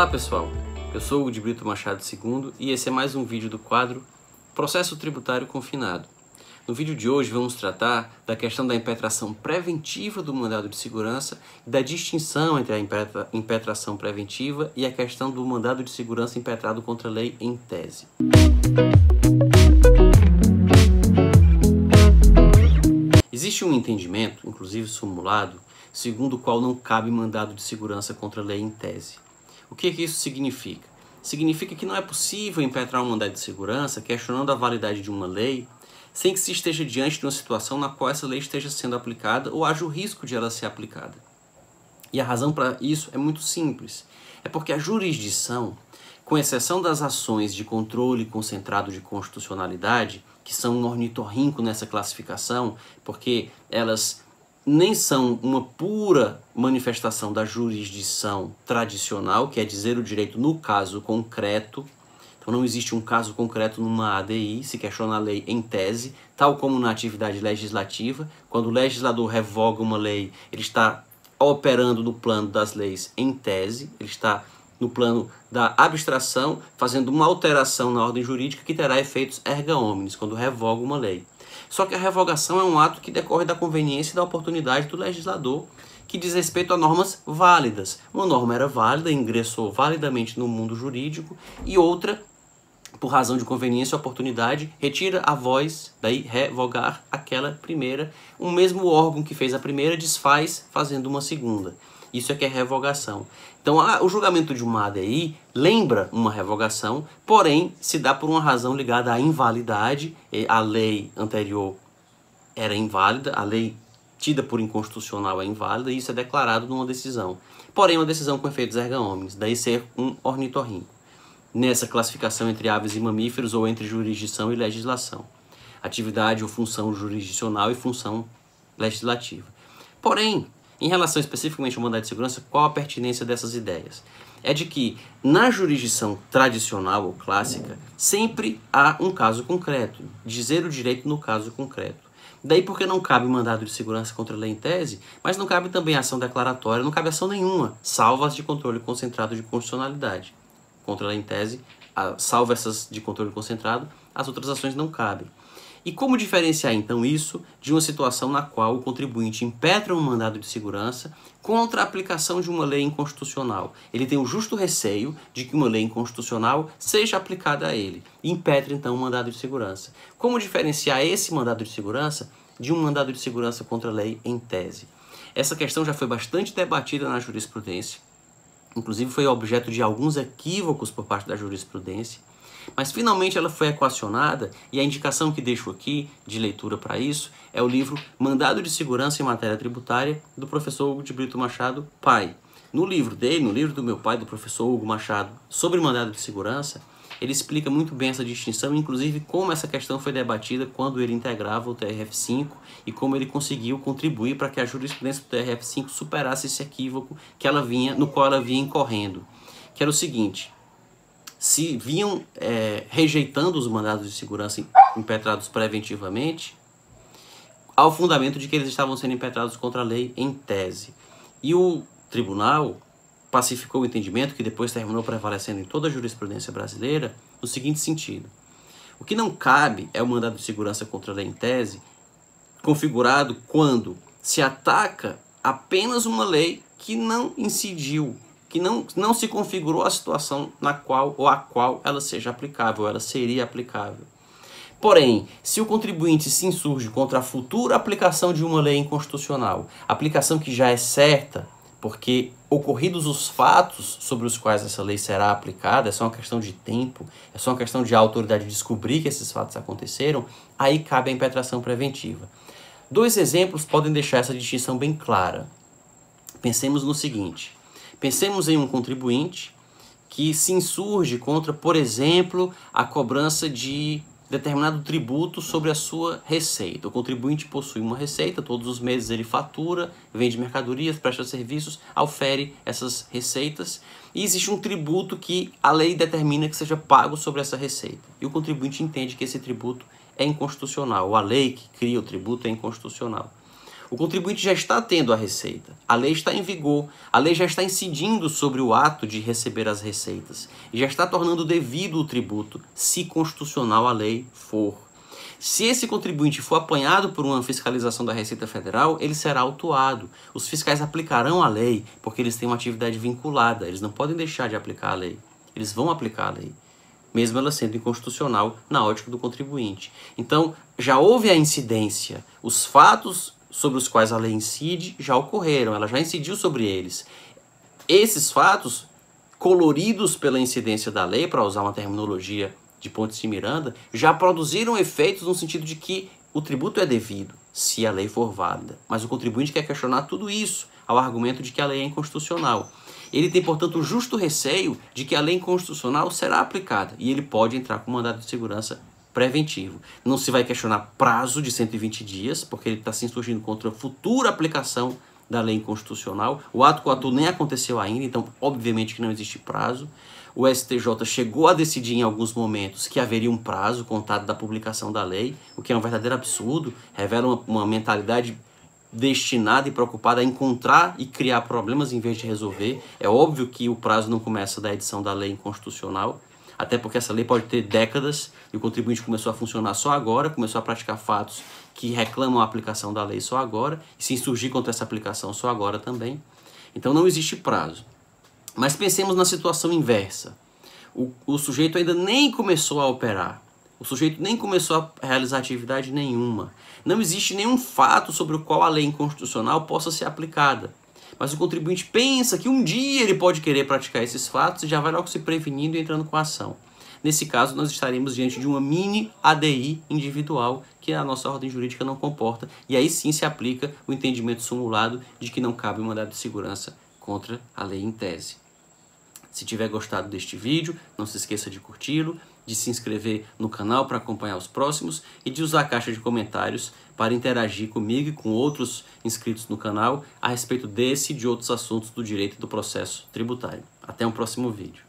Olá pessoal, eu sou Hugo de Brito Machado II e esse é mais um vídeo do quadro Processo Tributário Confinado. No vídeo de hoje vamos tratar da questão da impetração preventiva do mandado de segurança e da distinção entre a impetração preventiva e a questão do mandado de segurança impetrado contra a lei em tese. Existe um entendimento, inclusive formulado, segundo o qual não cabe mandado de segurança contra a lei em tese. O que isso significa? Significa que não é possível impetrar um mandado de segurança questionando a validade de uma lei sem que se esteja diante de uma situação na qual essa lei esteja sendo aplicada ou haja o risco de ela ser aplicada. E a razão para isso é muito simples. É porque a jurisdição, com exceção das ações de controle concentrado de constitucionalidade, que são um ornitorrinco nessa classificação, porque elas nem são uma pura manifestação da jurisdição tradicional, que é dizer o direito no caso concreto. Então não existe um caso concreto numa ADI, se questiona a lei em tese, tal como na atividade legislativa. Quando o legislador revoga uma lei, ele está operando no plano das leis em tese, ele está no plano da abstração, fazendo uma alteração na ordem jurídica que terá efeitos erga omnes, quando revoga uma lei. Só que a revogação é um ato que decorre da conveniência e da oportunidade do legislador, que diz respeito a normas válidas. Uma norma era válida, ingressou validamente no mundo jurídico, e outra, por razão de conveniência e oportunidade, retira a voz, daí revogar aquela primeira. O mesmo órgão que fez a primeira desfaz fazendo uma segunda. Isso é que é revogação. Então, o julgamento de uma ADI lembra uma revogação, porém, se dá por uma razão ligada à invalidade. A lei anterior era inválida, a lei tida por inconstitucional é inválida, e isso é declarado numa decisão. Porém, uma decisão com efeitos erga omnes, daí ser um ornitorrinco. Nessa classificação entre aves e mamíferos ou entre jurisdição e legislação. Atividade ou função jurisdicional e função legislativa. Porém, em relação especificamente ao mandado de segurança, qual a pertinência dessas ideias? É de que, na jurisdição tradicional ou clássica, sempre há um caso concreto, dizer o direito no caso concreto. Daí porque não cabe mandado de segurança contra a lei em tese, mas não cabe também ação declaratória, não cabe ação nenhuma, salvo as de controle concentrado de constitucionalidade. Contra a lei em tese, salvo essas de controle concentrado, as outras ações não cabem. E como diferenciar então isso de uma situação na qual o contribuinte impetra um mandado de segurança contra a aplicação de uma lei inconstitucional? Ele tem o justo receio de que uma lei inconstitucional seja aplicada a ele e impetra então um mandado de segurança. Como diferenciar esse mandado de segurança de um mandado de segurança contra a lei em tese? Essa questão já foi bastante debatida na jurisprudência, inclusive foi objeto de alguns equívocos por parte da jurisprudência. Mas finalmente ela foi equacionada, e a indicação que deixo aqui de leitura para isso é o livro Mandado de Segurança em Matéria Tributária, do professor Hugo de Brito Machado, pai. No livro dele, no livro do meu pai, do professor Hugo Machado, sobre mandado de segurança, ele explica muito bem essa distinção, inclusive como essa questão foi debatida quando ele integrava o TRF5 e como ele conseguiu contribuir para que a jurisprudência do TRF5 superasse esse equívoco no qual ela vinha incorrendo, que era o seguinte: se vinham rejeitando os mandados de segurança impetrados preventivamente, ao fundamento de que eles estavam sendo impetrados contra a lei em tese. E o tribunal pacificou o entendimento, que depois terminou prevalecendo em toda a jurisprudência brasileira, no seguinte sentido: o que não cabe é o mandado de segurança contra a lei em tese, configurado quando se ataca apenas uma lei que não incidiu, que não se configurou a situação na qual ou a qual ela seja aplicável, ela seria aplicável. Porém, se o contribuinte se insurge contra a futura aplicação de uma lei inconstitucional, aplicação que já é certa, porque ocorridos os fatos sobre os quais essa lei será aplicada, é só uma questão de tempo, é só uma questão de a autoridade descobrir que esses fatos aconteceram, aí cabe a impetração preventiva. Dois exemplos podem deixar essa distinção bem clara. Pensemos no seguinte: pensemos em um contribuinte que se insurge contra, por exemplo, a cobrança de determinado tributo sobre a sua receita. O contribuinte possui uma receita, todos os meses ele fatura, vende mercadorias, presta serviços, aufere essas receitas, e existe um tributo que a lei determina que seja pago sobre essa receita. E o contribuinte entende que esse tributo é inconstitucional, ou a lei que cria o tributo é inconstitucional. O contribuinte já está tendo a receita, a lei está em vigor, a lei já está incidindo sobre o ato de receber as receitas e já está tornando devido o tributo, se constitucional a lei for. Se esse contribuinte for apanhado por uma fiscalização da Receita Federal, ele será autuado. Os fiscais aplicarão a lei, porque eles têm uma atividade vinculada, eles não podem deixar de aplicar a lei. Eles vão aplicar a lei, mesmo ela sendo inconstitucional na ótica do contribuinte. Então, já houve a incidência. Os fatos sobre os quais a lei incide já ocorreram, ela já incidiu sobre eles. Esses fatos, coloridos pela incidência da lei, para usar uma terminologia de Pontes de Miranda, já produziram efeitos no sentido de que o tributo é devido, se a lei for válida. Mas o contribuinte quer questionar tudo isso ao argumento de que a lei é inconstitucional. Ele tem, portanto, o justo receio de que a lei inconstitucional será aplicada e ele pode entrar com mandado de segurança preventivo. Não se vai questionar prazo de 120 dias, porque ele está se insurgindo contra a futura aplicação da lei inconstitucional. O ato coator nem aconteceu ainda, então obviamente que não existe prazo. O STJ chegou a decidir em alguns momentos que haveria um prazo contado da publicação da lei, o que é um verdadeiro absurdo, revela uma mentalidade destinada e preocupada a encontrar e criar problemas em vez de resolver. É óbvio que o prazo não começa da edição da lei inconstitucional, até porque essa lei pode ter décadas e o contribuinte começou a funcionar só agora, começou a praticar fatos que reclamam a aplicação da lei só agora, e se insurgir contra essa aplicação só agora também. Então não existe prazo. Mas pensemos na situação inversa. O sujeito ainda nem começou a operar. O sujeito nem começou a realizar atividade nenhuma. Não existe nenhum fato sobre o qual a lei inconstitucional possa ser aplicada. Mas o contribuinte pensa que um dia ele pode querer praticar esses fatos e já vai logo se prevenindo e entrando com a ação. Nesse caso, nós estaremos diante de uma mini ADI individual que a nossa ordem jurídica não comporta. E aí sim se aplica o entendimento simulado de que não cabe mandado de segurança contra a lei em tese. Se tiver gostado deste vídeo, não se esqueça de curti-lo, de se inscrever no canal para acompanhar os próximos e de usar a caixa de comentários para interagir comigo e com outros inscritos no canal a respeito desse e de outros assuntos do direito do processo tributário. Até um próximo vídeo.